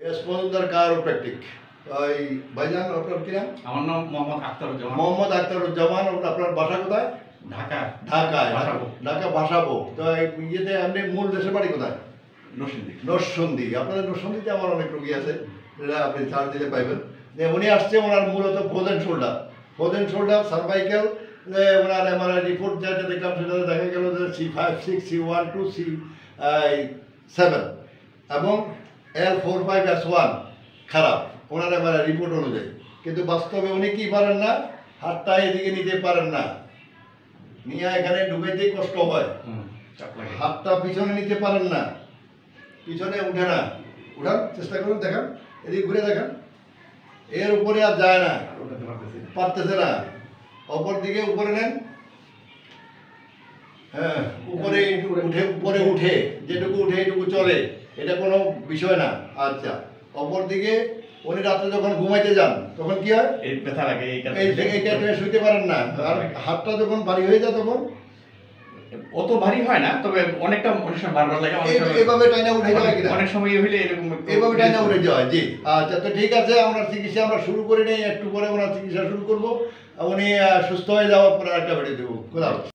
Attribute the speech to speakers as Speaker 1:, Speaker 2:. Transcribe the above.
Speaker 1: S Majumdar চিরোপ্র্যাকটিক। এই ভাইজান আপনার কি নাম?
Speaker 2: আমার নাম মোহাম্মদ আখতারুজ্জামান।
Speaker 1: মোহাম্মদ আখতারুজ্জামান। আপনার বাসা কোথায়?
Speaker 2: ঢাকা।
Speaker 1: ঢাকায়।
Speaker 2: ভাসাবো।
Speaker 1: ঢাকা ভাসাবো। তো ইয়েতে আপনি মূল দেশের বাড়ি কোথায়?
Speaker 2: নরসিংদী।
Speaker 1: নরসিংদী। আপনাদের নরসিংদীতে আমার অনেক রোগী আছে, এটা আপনি চার্জ দিলে পাইবেন। উনি আসছে, ওনার মূলত ফ্রোজেন শোল্ডার সার্ভাইকেল। ওনার এমআরআই রিপোর্ট যেটা দেখলাম সেটাতে দেখা গেল যে C5-C6-C2-C3 এবং L45S1 খারাপ ওনার এমআরআই রিপোর্ট অনুযায়ী। কিন্তু বাস্তবে উনি কি পারেন না, হাতটা এদিকে নিতে পারেন না, নিয়ে এখানে ঢুকাইতেই কষ্ট হয়। হাতটা পিছনে নিতে পারেন না, পিছনে উঠে না। উঠান, চেষ্টা করুন, দেখান, এদিকে ঘুরে দেখান। এর উপরে আর যায় না, পারতেছে না। অপর দিকে উপরে নেন, হ্যাঁ, উপরে উঠে যেটুকু উঠে এটুকু চলে, এটা কোনো বিষয় না। আচ্ছা, অপর দিকে উনি রাত্রে যখন ঘুমাইতে যান তখন কি হয়?
Speaker 2: এই ব্যথা লাগে,
Speaker 1: এইটা শুইতে পারেন না। আর হাতটা যখন ভারী হয়ে যায় তখন
Speaker 2: অত ভারী হয় না, তবে অনেক সময় বারবার লাগে।
Speaker 1: এইভাবে টাইনা উঠে যায় কিনা?
Speaker 2: অনেক সময় হইলে এরকম
Speaker 1: এইভাবে টাইনা উঠে যায়। জি, আচ্ছা, তো ঠিক আছে, আমরা চিকিৎসা আমরা শুরু করে নেই। একটু পরে ওনার চিকিৎসা শুরু করবো। উনি সুস্থ হয়ে যাওয়ার পরে একটা বেড়ে দেবো। কোথাও